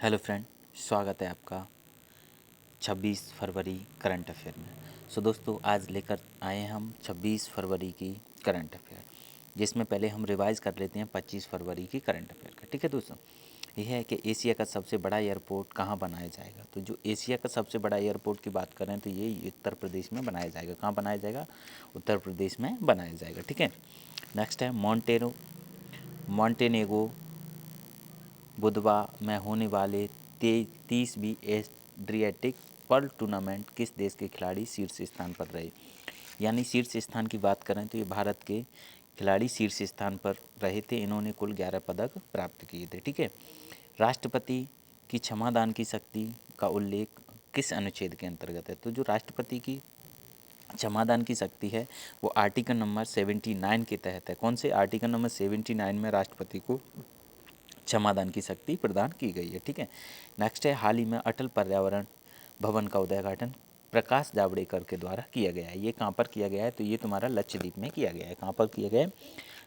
Hello friend, स्वागत है आपका 26 फरवरी करंट अफेयर में। दोस्तों, आज लेकर आए हैं हम 26 फरवरी की करंट अफेयर, जिसमें पहले हम रिवाइज़ कर लेते हैं 25 फरवरी की करंट अफेयर का। ठीक है दोस्तों, यह है कि एशिया का सबसे बड़ा एयरपोर्ट कहाँ बनाया जाएगा। तो जो एशिया का सबसे बड़ा एयरपोर्ट की बात करें तो ये उत्तर प्रदेश में बनाया जाएगा। कहाँ बनाया जाएगा? उत्तर प्रदेश में बनाया जाएगा। ठीक है। नेक्स्ट है मॉन्टेनेगो बुधवा में होने वाले 30वीं एड्रियाटिक पर्ल टूर्नामेंट किस देश के खिलाड़ी शीर्ष स्थान पर रहे। यानी शीर्ष स्थान की बात करें तो ये भारत के खिलाड़ी शीर्ष स्थान पर रहे थे। इन्होंने कुल 11 पदक प्राप्त किए थे। ठीक है। राष्ट्रपति की क्षमादान की शक्ति का उल्लेख किस अनुच्छेद के अंतर्गत है? तो जो राष्ट्रपति की क्षमादान की शक्ति है वो आर्टिकल नंबर 79 के तहत है। कौन से आर्टिकल नंबर 79 में राष्ट्रपति को क्षमादान की शक्ति प्रदान की गई है। ठीक है। नेक्स्ट है, हाल ही में अटल पर्यावरण भवन का उद्घाटन प्रकाश जावड़ेकर के द्वारा किया गया है। ये कहाँ पर किया गया है? तो ये तुम्हारा लक्षद्वीप में किया गया है। कहाँ पर किया गया है?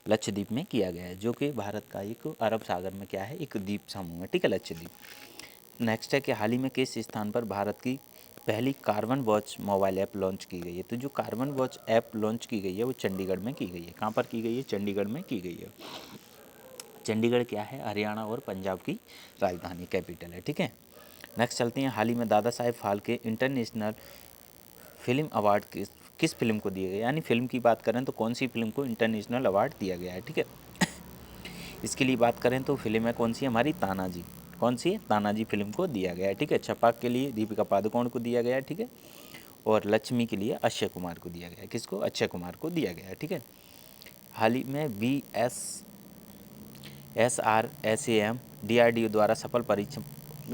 लक्षद्वीप में किया गया है, जो कि भारत का एक अरब सागर में क्या है, एक द्वीप समूह है। ठीक है, लक्षद्वीप। नेक्स्ट है कि हाल ही में किस स्थान पर भारत की पहली carbon watch mobile app launch की गई है? तो जो कार्बन वॉच ऐप लॉन्च की गई है वो चंडीगढ़ में की गई है। कहाँ पर की गई है? चंडीगढ़ में की गई है। चंडीगढ़ क्या है? हरियाणा और पंजाब की राजधानी, कैपिटल है। ठीक है। नेक्स्ट चलते हैं, हाल ही में Dada Saheb Phalke international film award किस फिल्म को दिया गया? यानी फिल्म की बात करें तो कौन सी फिल्म को इंटरनेशनल अवार्ड दिया गया है? ठीक है। इसके लिए बात करें तो फिल्म है कौन सी? हमारी तानाजी। कौन सी है? तानाजी फिल्म को दिया गया है। ठीक है। छपाक के लिए दीपिका पादुकोण को दिया गया है। ठीक है। और लक्ष्मी के लिए अक्षय कुमार को दिया गया है। किसको? अक्षय कुमार को दिया गया है। ठीक है। हाल ही में SRSAM DRDO द्वारा सफल परीक्षण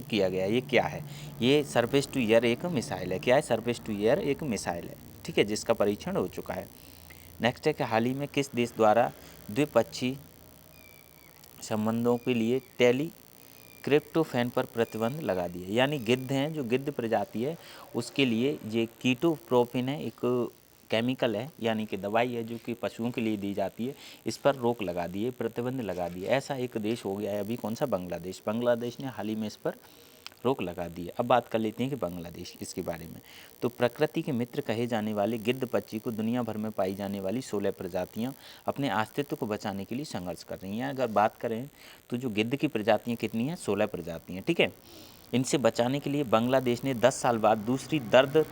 किया गया। ये क्या है? ये सरफेस टू एयर एक मिसाइल है। क्या है? सरफेस टू एयर एक मिसाइल है। ठीक है, जिसका परीक्षण हो चुका है। नेक्स्ट है कि हाल ही में किस देश द्वारा द्विपक्षीय संबंधों के लिए क्रिप्टोफैन पर प्रतिबंध लगा दिया? यानी गिद्ध हैं, जो गिद्ध प्रजाति है उसके लिए ये कीटोप्रोपिन है, एक केमिकल है, यानी कि दवाई है जो कि पशुओं के लिए दी जाती है। इस पर रोक लगा दी है, प्रतिबंध लगा दिया। ऐसा एक देश हो गया है अभी, कौन सा? बांग्लादेश। बांग्लादेश ने हाल ही में इस पर रोक लगा दी है। अब बात कर लेते हैं कि बांग्लादेश इसके बारे में। तो प्रकृति के मित्र कहे जाने वाले गिद्ध पक्षी को दुनिया भर में पाई जाने वाली 16 प्रजातियां अपने अस्तित्व को बचाने के लिए संघर्ष कर रही हैं। अगर बात करें तो जो गिद्ध की प्रजातियां कितनी हैं? 16 प्रजातियां। ठीक है। इनसे बचाने के लिए बांग्लादेश ने 10 साल बाद दूसरी दर्द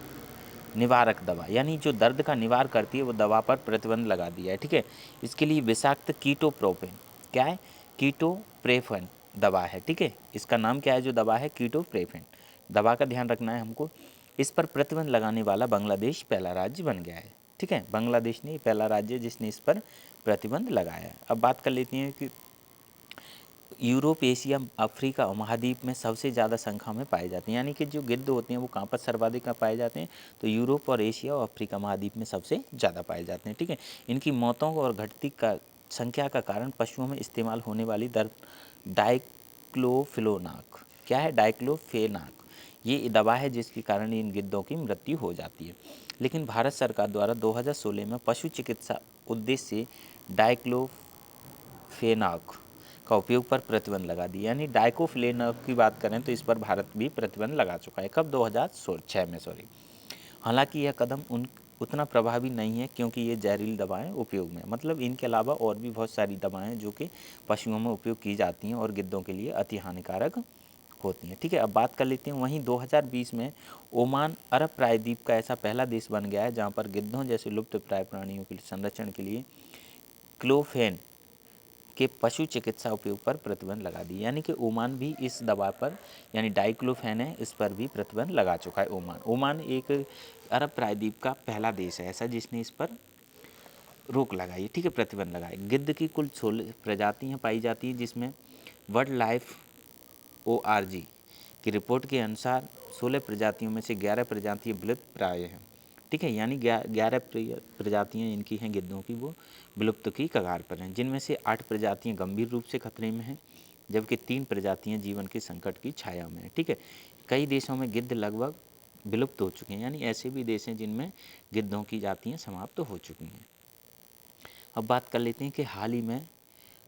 निवारक दवा, यानी जो दर्द का निवार करती है वो दवा पर प्रतिबंध लगा दिया है। ठीक है। इसके लिए विषाक्त कीटोप्रोपेन, क्या है? कीटोप्रेफेन दवा है। ठीक है। इसका नाम क्या है जो दवा है? कीटोप्रेफेन दवा का ध्यान रखना है हमको। इस पर प्रतिबंध लगाने वाला बांग्लादेश पहला राज्य बन गया है। ठीक है। बांग्लादेश ने पहला राज्य है जिसने इस पर प्रतिबंध लगाया है। अब बात कर लेते हैं कि यूरोप, एशिया, अफ्रीका महाद्वीप में सबसे ज़्यादा संख्या में पाए जाते हैं। यानी कि जो गिद्ध होते हैं वो कहाँ पर सर्वाधिक पाए जाते हैं? तो यूरोप और एशिया और अफ्रीका महाद्वीप में सबसे ज़्यादा पाए जाते हैं। ठीक है। इनकी मौतों और घटती का संख्या का कारण पशुओं में इस्तेमाल होने वाली दर डाइक्लोफिलोनाक, क्या है? डाइक्लोफेनाक, ये दवा है जिसके कारण इन गिद्धों की मृत्यु हो जाती है। लेकिन भारत सरकार द्वारा 2016 में पशु चिकित्सा उद्देश्य से डाइक्लोफेनाक का उपयोग पर प्रतिबंध लगा दिया। यानी डाइक्लोफेनाक की बात करें तो इस पर भारत भी प्रतिबंध लगा चुका है। कब? 2006 में, सॉरी। हालांकि यह कदम उतना प्रभावी नहीं है क्योंकि ये जहरीली दवाएं उपयोग में, मतलब इनके अलावा और भी बहुत सारी दवाएं हैं जो कि पशुओं में उपयोग की जाती हैं और गिद्धों के लिए अति हानिकारक होती हैं। ठीक है। अब बात कर लेते हैं, वहीं 2020 में ओमान अरब प्रायद्वीप का ऐसा पहला देश बन गया है जहाँ पर गिद्धों जैसे लुप्त प्राय प्राणियों के संरक्षण के लिए क्लोफेन के पशु चिकित्सा उपयोग पर प्रतिबंध लगा दी। यानी कि ओमान भी इस दवा पर, यानी डाइक्लोफेन है, इस पर भी प्रतिबंध लगा चुका है। ओमान एक अरब प्रायद्वीप का पहला देश है ऐसा जिसने इस पर रोक लगाई। ठीक है, प्रतिबंध लगाए। गिद्ध की कुल 16 प्रजातियां पाई जाती हैं जिसमें वर्ल्ड लाइफ ORG की रिपोर्ट के अनुसार 16 प्रजातियों में से 11 प्रजातियां विलुप्त प्राय हैं। ठीक है। यानी 11 प्रजातियां इनकी हैं गिद्धों की, वो विलुप्त की कगार पर हैं, जिनमें से 8 प्रजातियां गंभीर रूप से खतरे में हैं जबकि 3 प्रजातियां जीवन के संकट की छाया में हैं। ठीक है। कई देशों में गिद्ध लगभग विलुप्त हो चुके हैं, यानी ऐसे भी देश हैं जिनमें गिद्धों की जातियाँ समाप्त हो चुकी हैं। अब बात कर लेते हैं कि हाल ही में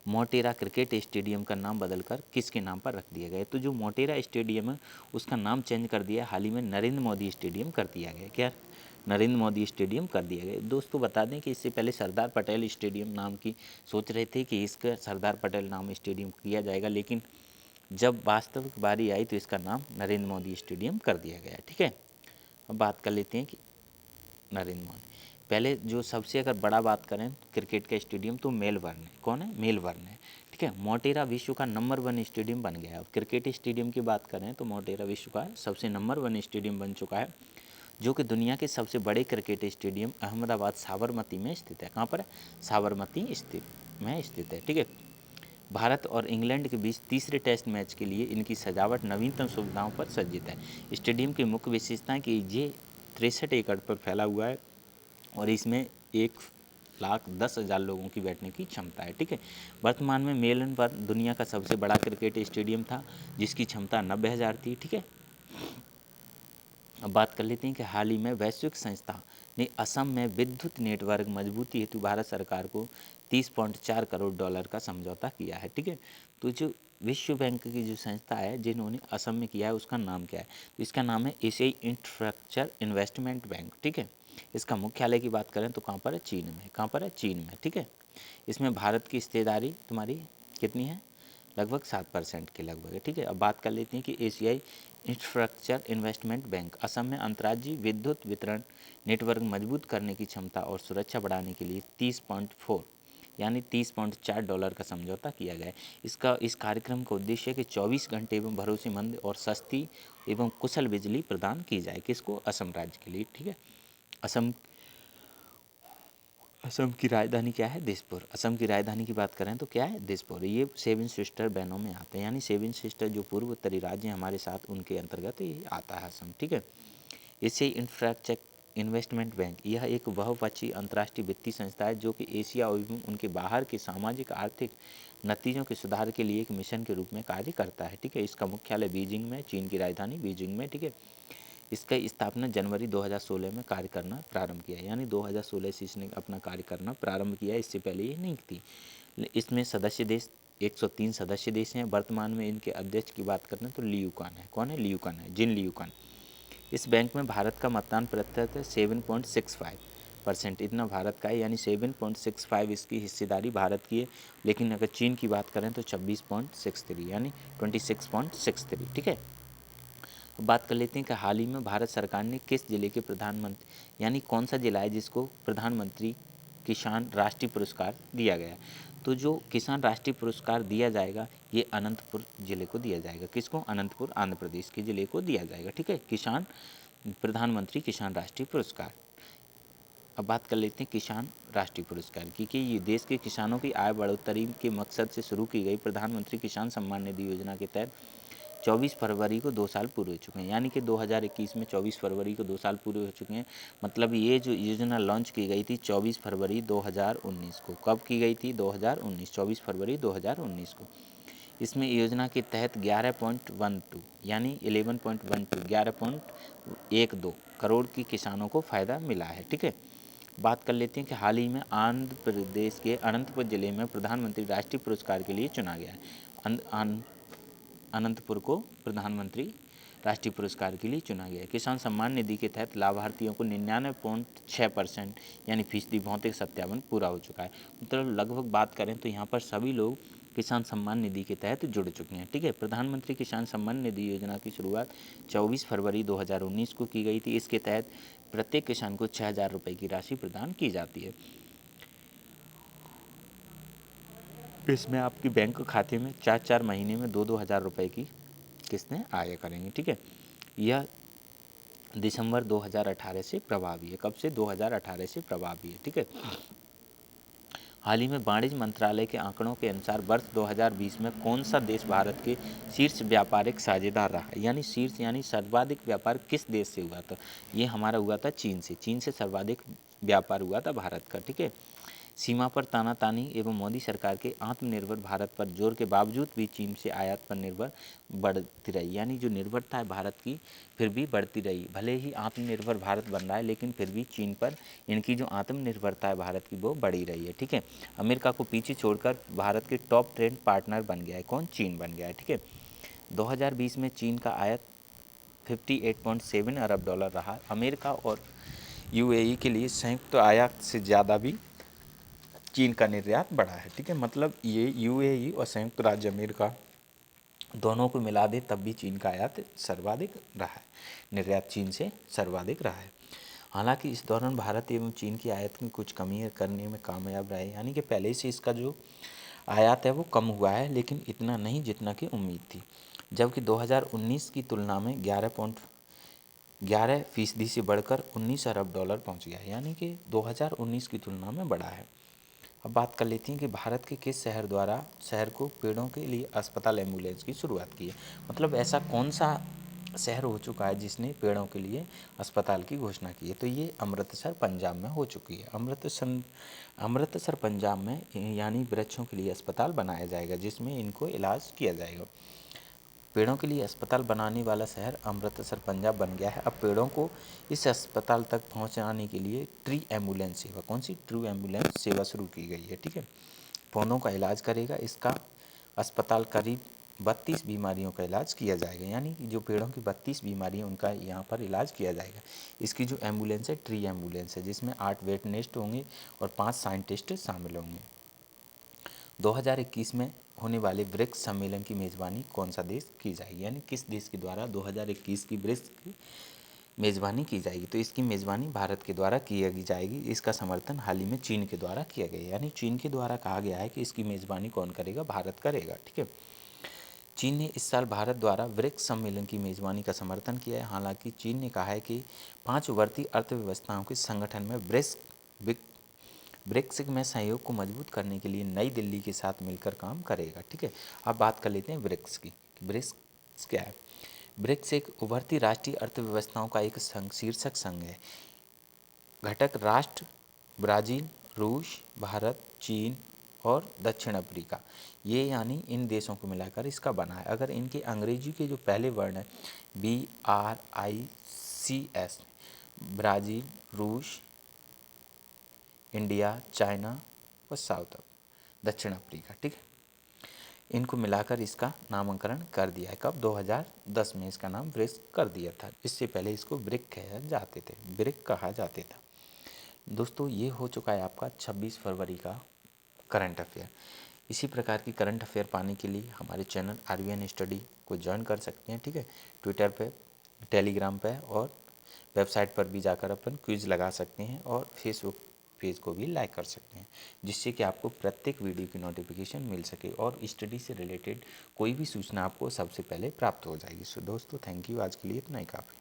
मोटेरा क्रिकेट स्टेडियम का नाम बदलकर किसके नाम पर रख दिया गया? तो जो मोटेरा स्टेडियम है उसका नाम चेंज कर दिया, हाल ही में नरेंद्र मोदी स्टेडियम कर दिया गया। क्या? नरेंद्र मोदी स्टेडियम कर दिया गया। दोस्तों बता दें कि इससे पहले सरदार पटेल स्टेडियम नाम की सोच रहे थे कि इसका सरदार पटेल नाम स्टेडियम किया जाएगा, लेकिन जब वास्तविक बारी आई तो इसका नाम नरेंद्र मोदी स्टेडियम कर दिया गया। ठीक है, अब बात कर लेते हैं कि नरेंद्र मोदी पहले जो सबसे अगर बड़ा बात करें क्रिकेट का स्टेडियम तो मेलबर्न है। कौन है? मेलबर्न है। ठीक है, मोटेरा विश्व का नंबर 1 स्टेडियम बन गया है। अब क्रिकेट स्टेडियम की बात करें तो मोटेरा विश्व का सबसे नंबर 1 स्टेडियम बन चुका है, जो कि दुनिया के सबसे बड़े क्रिकेट स्टेडियम अहमदाबाद साबरमती में स्थित है। कहाँ पर है? साबरमती में स्थित है। ठीक है, भारत और इंग्लैंड के बीच तीसरे टेस्ट मैच के लिए इनकी सजावट नवीनतम सुविधाओं पर सज्जित है। स्टेडियम की मुख्य विशेषता है कि ये 63 एकड़ पर फैला हुआ है और इसमें 1,10,000 लोगों की बैठने की क्षमता है। ठीक है, वर्तमान में मेलबर्न दुनिया का सबसे बड़ा क्रिकेट स्टेडियम था जिसकी क्षमता 90,000 थी। ठीक है, अब बात कर लेते हैं कि हाल ही में वैश्विक संस्था ने असम में विद्युत नेटवर्क मजबूती हेतु भारत सरकार को 30.4 करोड़ डॉलर का समझौता किया है। ठीक है, तो जो विश्व बैंक की जो संस्था है जिन्होंने असम में किया है उसका नाम क्या है? तो इसका नाम है एशियाई इंफ्रास्ट्रक्चर इन्वेस्टमेंट बैंक। ठीक है, इसका मुख्यालय की बात करें तो कहाँ पर है? चीन में। कहाँ पर है? चीन में। ठीक है, इसमें भारत की हिस्सेदारी तुम्हारी कितनी है? लगभग 7% के लगभग है। ठीक है, अब बात कर लेते हैं कि एशियाई इंफ्रास्ट्रक्चर इन्वेस्टमेंट बैंक असम में अंतर्राज्यीय विद्युत वितरण नेटवर्क मजबूत करने की क्षमता और सुरक्षा बढ़ाने के लिए 30.4 यानी 30.4 डॉलर का समझौता किया गया है। इस कार्यक्रम का उद्देश्य है कि 24 घंटे एवं भरोसेमंद और सस्ती एवं कुशल बिजली प्रदान की जाए। किसको? असम राज्य के लिए। ठीक है, असम असम की राजधानी क्या है? दिसपुर। असम की राजधानी की बात करें तो क्या है? दिसपुर। ये 7 सिस्टर बहनों में आते हैं, यानी 7 सिस्टर जो पूर्व उत्तरी राज्य हैं हमारे साथ, उनके अंतर्गत ये आता है असम। ठीक है, इससे इंफ्रास्ट्रक्चर इन्वेस्टमेंट बैंक यह एक बहुपक्षीय अंतर्राष्ट्रीय वित्तीय संस्था है जो कि एशिया एवं उनके बाहर के सामाजिक आर्थिक नतीजों के सुधार के लिए एक मिशन के रूप में कार्य करता है। ठीक है, इसका मुख्यालय बीजिंग में, चीन की राजधानी बीजिंग में। ठीक है, इसका स्थापना जनवरी 2016 में कार्य करना प्रारंभ किया, यानी 2016 से इसने अपना कार्य करना प्रारंभ किया, इससे पहले ये नहीं थी। इसमें सदस्य देश 103 सदस्य देश हैं। वर्तमान में इनके अध्यक्ष की बात करें तो लियूकान है। कौन है? लियूकान है, जिन लियूकान। इस बैंक में भारत का मतदान प्रतिशत है 7.65%, इतना भारत का है, यानी 7.65 इसकी हिस्सेदारी भारत की है। लेकिन अगर चीन की बात करें तो 26.63 यानी 26.63। ठीक है, बात कर लेते हैं कि हाल ही में भारत सरकार ने किस जिले के प्रधानमंत्री, यानी कौन सा जिला है जिसको प्रधानमंत्री किसान राष्ट्रीय पुरस्कार दिया गया है? तो जो किसान राष्ट्रीय पुरस्कार दिया जाएगा ये अनंतपुर जिले को दिया जाएगा। किसको? अनंतपुर, आंध्र प्रदेश के जिले को दिया जाएगा। ठीक है, किसान प्रधानमंत्री किसान राष्ट्रीय पुरस्कार। अब बात कर लेते हैं किसान राष्ट्रीय पुरस्कार की कि ये देश के किसानों की आय बढ़ोतरी के मकसद से शुरू की गई प्रधानमंत्री किसान सम्मान निधि योजना के तहत 24 फरवरी को 2 साल पूरे हो चुके हैं, यानी कि 2021 में 24 फरवरी को 2 साल पूरे हो चुके हैं। मतलब ये जो योजना लॉन्च की गई थी 24 फरवरी 2019 को। कब की गई थी? 2019, 24 फरवरी 2019 को। इसमें योजना के तहत 11.12 यानी 11.12 करोड़ की किसानों को फ़ायदा मिला है। ठीक है, बात कर लेते हैं कि हाल ही में आंध्र प्रदेश के अनंतपुर जिले में प्रधानमंत्री राष्ट्रीय पुरस्कार के लिए चुना गया है। अनंतपुर को प्रधानमंत्री राष्ट्रीय पुरस्कार के लिए चुना गया है। किसान सम्मान निधि के तहत लाभार्थियों को 99.6% यानी फीसदी भौतिक सत्यापन पूरा हो चुका है। मतलब लगभग बात करें तो यहाँ पर सभी लोग किसान सम्मान निधि के तहत जुड़ चुके हैं। ठीक है, प्रधानमंत्री किसान सम्मान निधि योजना की शुरुआत 24 फरवरी 2019 को की गई थी। इसके तहत प्रत्येक किसान को 6,000 रुपये की राशि प्रदान की जाती है। इसमें आपकी बैंक खाते में 4-4 महीने में 2-2 हज़ार रुपये की किस्तें आया करेंगी। ठीक है, यह दिसंबर 2018 से प्रभावी है। कब से? 2018 से प्रभावी है। ठीक है, हाल ही में वाणिज्य मंत्रालय के आंकड़ों के अनुसार वर्ष 2020 में कौन सा देश भारत के शीर्ष व्यापारिक साझेदार रहा? यानी शीर्ष यानी सर्वाधिक व्यापार किस देश से हुआ था? ये हमारा हुआ था चीन से। चीन से सर्वाधिक व्यापार हुआ था भारत का। ठीक है, सीमा पर तानातानी एवं मोदी सरकार के आत्मनिर्भर भारत पर जोर के बावजूद भी चीन से आयात पर निर्भर बढ़ती रही, यानी जो निर्भरता है भारत की फिर भी बढ़ती रही। भले ही आत्मनिर्भर भारत बन रहा है लेकिन फिर भी चीन पर इनकी जो आत्मनिर्भरता है भारत की वो बढ़ी रही है। ठीक है, अमेरिका को पीछे छोड़कर भारत के टॉप ट्रेड पार्टनर बन गया है। कौन? चीन बन गया है। ठीक है, 2020 में चीन का आयात 58.7 अरब डॉलर रहा। अमेरिका और यूएई के लिए संयुक्त आयात से ज़्यादा भी चीन का निर्यात बढ़ा है। ठीक है, मतलब ये यूएई और संयुक्त राज्य अमेरिका दोनों को मिला दे तब भी चीन का आयात सर्वाधिक रहा है, निर्यात चीन से सर्वाधिक रहा है। हालांकि इस दौरान भारत एवं चीन की आयात में कुछ कमी करने में कामयाब रहे, यानी कि पहले से इसका जो आयात है वो कम हुआ है लेकिन इतना नहीं जितना कि उम्मीद थी। जबकि 2019 की तुलना में 11% से बढ़कर 19 अरब डॉलर पहुंच गया, यानी कि 2019 की तुलना में बढ़ा है। अब बात कर लेते हैं कि भारत के किस शहर को पेड़ों के लिए अस्पताल एम्बुलेंस की शुरुआत की है। मतलब ऐसा कौन सा शहर हो चुका है जिसने पेड़ों के लिए अस्पताल की घोषणा की है? तो ये अमृतसर पंजाब में हो चुकी है। अमृतसर पंजाब में यानी वृक्षों के लिए अस्पताल बनाया जाएगा जिसमें इनको इलाज किया जाएगा। पेड़ों के लिए अस्पताल बनाने वाला शहर अमृतसर पंजाब बन गया है। अब पेड़ों को इस अस्पताल तक पहुंचाने के लिए ट्री एम्बुलेंस सेवा, कौन सी? ट्रू एम्बुलेंस सेवा शुरू की गई है। ठीक है, पौधों का इलाज करेगा इसका अस्पताल। करीब 32 बीमारियों का इलाज किया जाएगा, यानी कि जो पेड़ों की 32 बीमारियाँ उनका यहाँ पर इलाज किया जाएगा। इसकी जो एम्बुलेंस है ट्री एम्बुलेंस है जिसमें 8 वेटरनिस्ट होंगे और 5 साइंटिस्ट शामिल होंगे। 2021 में होने वाले ब्रिक्स सम्मेलन की मेज़बानी कौन सा देश की जाएगी, यानी किस देश के द्वारा 2021 की ब्रिक्स की मेज़बानी की जाएगी? तो इसकी मेज़बानी भारत के द्वारा की जाएगी। इसका समर्थन हाल ही में चीन के द्वारा किया गया, यानी चीन के द्वारा कहा गया है कि इसकी मेज़बानी कौन करेगा? भारत करेगा। ठीक है, चीन ने इस साल भारत द्वारा ब्रिक्स सम्मेलन की मेज़बानी का समर्थन किया है। हालांकि चीन ने कहा है कि 5 उभरती अर्थव्यवस्थाओं के संगठन में ब्रिक्स में सहयोग को मजबूत करने के लिए नई दिल्ली के साथ मिलकर काम करेगा। ठीक है, अब बात कर लेते हैं ब्रिक्स की। ब्रिक्स क्या है? ब्रिक्स एक उभरती राष्ट्रीय अर्थव्यवस्थाओं का एक शीर्षक संघ है। घटक राष्ट्र ब्राज़ील, रूस, भारत, चीन और दक्षिण अफ्रीका, ये यानी इन देशों को मिलाकर इसका बना है। अगर इनके अंग्रेजी के जो पहले वर्ड हैं BRICS, ब्राज़ील, रूस, इंडिया, चाइना और दक्षिण अफ्रीका, ठीक है, इनको मिलाकर इसका नामकरण कर दिया है। कब? 2010 में इसका नाम ब्रिक्स कर दिया था। इससे पहले इसको ब्रिक कहा जाते था। दोस्तों, ये हो चुका है आपका 26 फरवरी का करंट अफेयर। इसी प्रकार की करंट अफेयर पाने के लिए हमारे चैनल RVN स्टडी को ज्वाइन कर सकते हैं। ठीक है, ट्विटर पे, टेलीग्राम पे और वेबसाइट पर भी जाकर अपन क्विज़ लगा सकते हैं और फेसबुक पेज को भी लाइक कर सकते हैं, जिससे कि आपको प्रत्येक वीडियो की नोटिफिकेशन मिल सके और स्टडी से रिलेटेड कोई भी सूचना आपको सबसे पहले प्राप्त हो जाएगी। सो दोस्तों, थैंक यू। आज के लिए इतना ही काफ़ी।